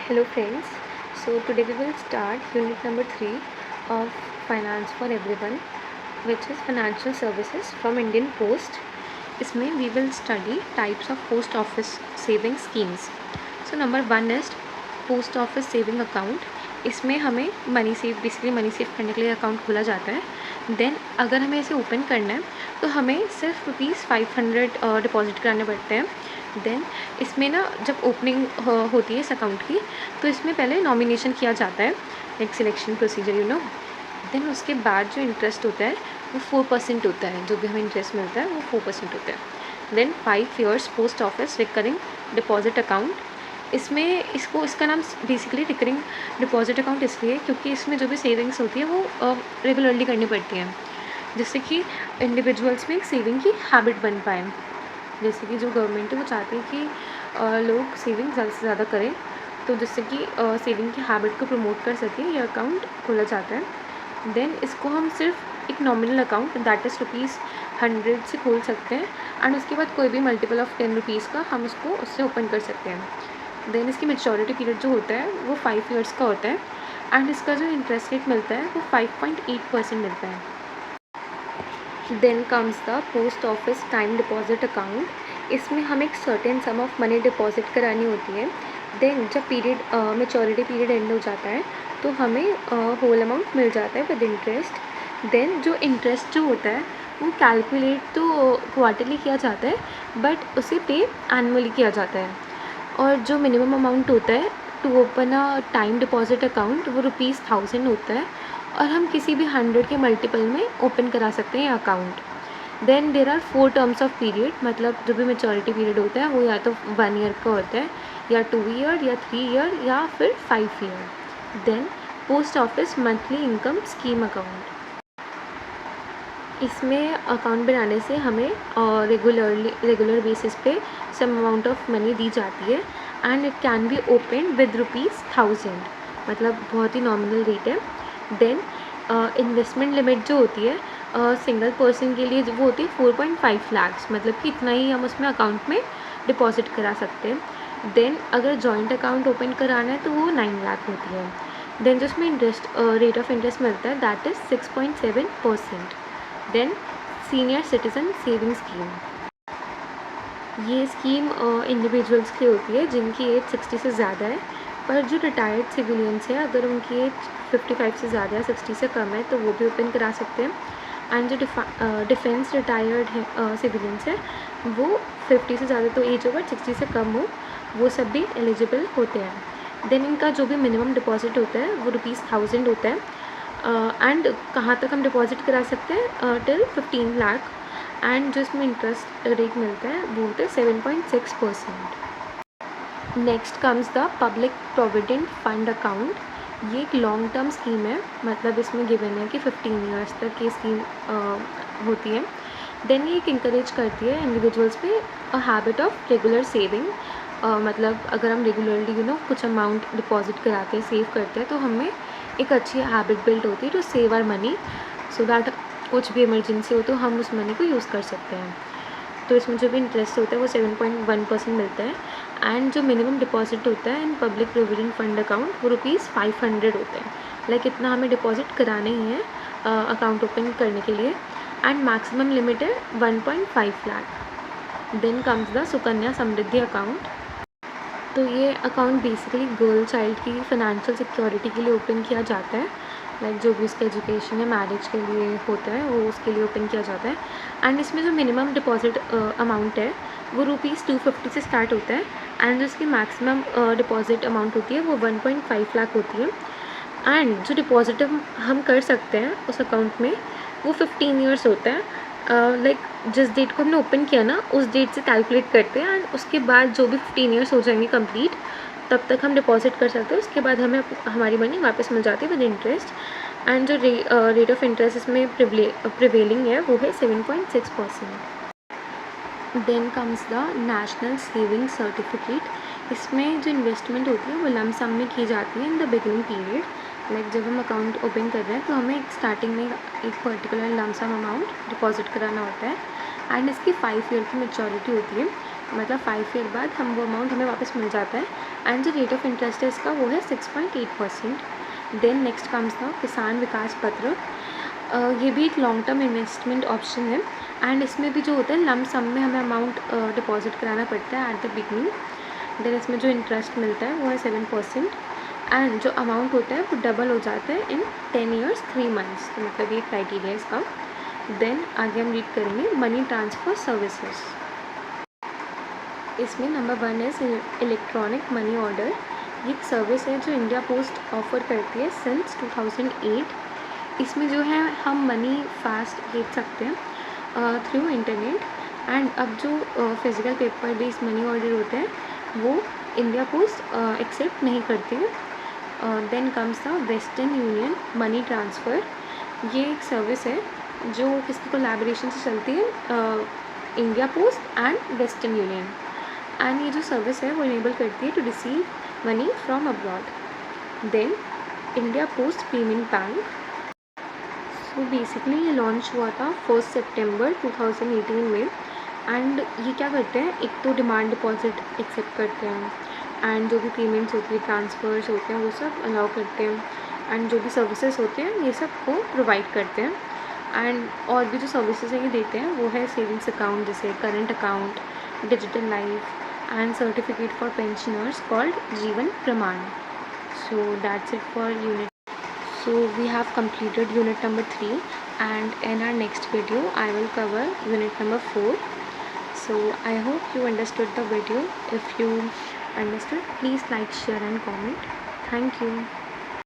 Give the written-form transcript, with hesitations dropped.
Hello friends. So today we will start unit number 3 of Finance for Everyone, which is Financial Services from Indian Post. इसमें we will study types of post office saving schemes. So number 1 is post office saving account. इसमें हमें money save करने के लिए account खोला जाता है. Then अगर हमें इसे ओपन करना है तो हमें सिर्फ ₹500 डिपॉजिट कराने पड़ते हैं. देन इसमें ना जब ओपनिंग होती है इस अकाउंट की तो इसमें पहले नॉमिनेशन किया जाता है, एक सिलेक्शन प्रोसीजर. देन उसके बाद जो इंटरेस्ट होता है वो 4% होता है. जो भी हमें इंटरेस्ट मिलता है वो 4% होता है. Then 5 years post office recurring deposit account. इसमें इसका नाम बेसिकली रिकरिंग डिपॉजिट अकाउंट इसलिए क्योंकि इसमें जो भी सेविंग्स होती है वो रेगुलरली करनी पड़ती हैं, जिससे कि इंडिविजुअल्स में एक सेविंग की हैबिट बन पाए. जैसे कि जो गवर्नमेंट है वो चाहती है कि लोग सेविंग ज़्यादा से ज़्यादा करें, तो जिससे कि सेविंग की हैबिट को प्रमोट कर सकें ये अकाउंट खोला जाता है. देन इसको हम सिर्फ एक नॉमिनल अकाउंट दैट इज़ ₹100 से खोल सकते हैं एंड उसके बाद कोई भी मल्टीपल ऑफ ₹10 का हम उसको उससे ओपन कर सकते हैं. देन इसकी मेच्योरिटी पीरियड जो होता है वो 5 years का होता है एंड इसका जो इंटरेस्ट रेट मिलता है वो 5.8% मिलता है. Then comes the post office time deposit account. इसमें हमें एक certain sum of money deposit करानी होती है. देन जब मेच्योरिटी पीरियड एंड हो जाता है तो हमें होल अमाउंट मिल जाता है विद इंटरेस्ट. देन जो इंटरेस्ट जो होता है वो कैलकुलेट तो क्वार्टरली किया जाता है बट उसे पे एनुअली किया जाता है. और जो मिनिमम अमाउंट होता है to open a time deposit account वो ₹1000 होता है और हम किसी भी 100 के मल्टीपल में ओपन करा सकते हैं account. Then there are 4 terms of period, मतलब जो भी मेच्योरिटी पीरियड होता है वो या तो 1 year का होता है या 2 year या 3 year या फिर 5 year. Then post office monthly income scheme account. इसमें अकाउंट बनाने से हमें रेगुलर बेसिस पे सम अमाउंट ऑफ मनी दी जाती है and it can be open with ₹1000, मतलब बहुत ही नॉमिनल रेट है. देन इन्वेस्टमेंट लिमिट जो होती है सिंगल पर्सन के लिए वो होती है 4.5 lakhs, मतलब कि इतना ही हम उसमें अकाउंट में डिपॉजिट करा सकते हैं. देन अगर जॉइंट अकाउंट ओपन कराना है तो वो 9 lakh होती है. देन जो उसमें रेट ऑफ इंटरेस्ट मिलता है that is 6.7%. Then senior citizen saving scheme. ये स्कीम इंडिविजुअल्स के लिए होती है जिनकी एज 60 से ज़्यादा है, पर जो रिटायर्ड सिविलियंस है अगर उनकी एज 55 से ज़्यादा या 60 से कम है तो वो भी ओपन करा सकते हैं. एंड जो डिफेंस रिटायर्ड है सिविलियंस है वो 50 से ज़्यादा तो एज होगा, 60 से कम हो, वो सब भी एलिजिबल होते हैं. देन इनका जो भी मिनिमम डिपॉजिट होता है वो ₹1000 होता है एंड कहाँ तक हम डिपॉजिट करा सकते हैं टिल 15 लाख. एंड जो इसमें इंटरेस्ट रेट मिलता है वो होता है 7.6%. Next comes the public provident fund account. ये एक लॉन्ग टर्म स्कीम है, मतलब इसमें गिवन है कि 15 years तक ये स्कीम होती है. देन ये एक इंकरेज करती है इंडिविजुअल्स पे a habit of regular saving. मतलब अगर हम रेगुलरली कुछ अमाउंट डिपॉजिट कराते हैं, सेव करते हैं, तो हमें एक अच्छी हैबिट बिल्ड होती है to save our money so that कुछ भी इमरजेंसी हो तो हम उस मनी को यूज़ कर सकते हैं. तो इसमें जो भी इंटरेस्ट होता है वो 7.1% मिलता है एंड जो मिनिमम डिपॉजिट होता है in public provident fund account वो ₹500 होता है. लाइक इतना हमें डिपॉजिट कराना ही है अकाउंट ओपन करने के लिए एंड मैक्सिमम लिमिट है 1.5 lakh. Then comes the Sukanya Samriddhi account. तो ये अकाउंट बेसिकली गर्ल चाइल्ड की फाइनेंशियल सिक्योरिटी के लिए ओपन किया जाता है. लाइक जो भी उसका एजुकेशन है मैरिज के लिए होता है वो उसके लिए ओपन किया जाता है. एंड इसमें जो मिनिमम डिपॉजिट अमाउंट है वो ₹250 से स्टार्ट होता है एंड जो इसकी मैक्सिमम डिपॉजिट अमाउंट होती है वो 1.5 लाख होती है. एंड जो डिपॉजिट हम कर सकते हैं उस अकाउंट में वो 15 years होता है. लाइक जिस डेट को हमने ओपन किया ना उस डेट से कैलकुलेट करते हैं एंड उसके बाद जो भी 15 years हो जाएंगे कंप्लीट तब तक हम डिपॉजिट कर सकते हैं. उसके बाद हमें हमारी मनी वापस मिल जाती है विद इंटरेस्ट. एंड जो रेट ऑफ इंटरेस्ट इसमें प्रिवेलिंग है वो है 7.6%. Then comes the national saving certificate. इसमें जो इन्वेस्टमेंट होती है वो लम सम में की जाती है in the beginning period. Like जब हम अकाउंट ओपन कर रहे हैं तो हमें स्टार्टिंग में एक particular lump sum amount deposit कराना होता है एंड इसकी 5 year की मेच्योरिटी होती है. मतलब 5 ईयर बाद हम वो अमाउंट हमें वापस मिल जाता है। एंड जो रेट ऑफ इंटरेस्ट है इसका वो है 6.8%। देन नेक्स्ट कम्स द किसान विकास पत्र। ये भी एक लॉन्ग टर्म इन्वेस्टमेंट ऑप्शन है एंड इसमें भी जो होता है लम सम में हमें अमाउंट डिपॉजिट कराना पड़ता है एट द बिगनिंग। देन इसमें जो इंटरेस्ट मिलता है वो है 7% एंड जो अमाउंट होता है वो डबल हो जाता है इन 10 ईयर्स 3 मंथ्स। तो मतलब ये क्राइटेरिया है इसका। देन आगे हम रीड करेंगे मनी ट्रांसफ़र सर्विसेज। इसमें नंबर 1 है इलेक्ट्रॉनिक मनी ऑर्डर। ये एक सर्विस है जो इंडिया पोस्ट ऑफर करती है सिंस 2008। इसमें जो है हम मनी फास्ट भेज सकते हैं थ्रू इंटरनेट एंड अब जो physical paper based money order होते हैं वो इंडिया पोस्ट एक्सेप्ट नहीं करती है। Then comes the Western Union money transfer. ये एक सर्विस है जो किसकी कोलैबोरेशन से चलती है, India Post and Western Union. And ये जो सर्विस है वो इनेबल करती है to receive money from abroad. Then India Post payment bank. So basically ये लॉन्च हुआ था 1 सितंबर 2018 में एंड ये क्या करते हैं, एक तो डिमांड डिपॉजिट एक्सेप्ट करते हैं एंड जो भी पेमेंट्स होती है ट्रांसफ़र्स होते हैं वो सब अलाउ करते हैं एंड जो भी सर्विसेज होते हैं ये सब को प्रोवाइड करते हैं। एंड और भी जो सर्विसेज हैं ये देते हैं वो है सेविंग्स अकाउंट जैसे current account, digital life and certificate for pensioners called जीवन प्रमाण। So that's it for unit. So we have completed unit number 3 and in our next video I will cover unit number 4. So I hope you understood the video. If you understood, please like, share and comment. Thank you.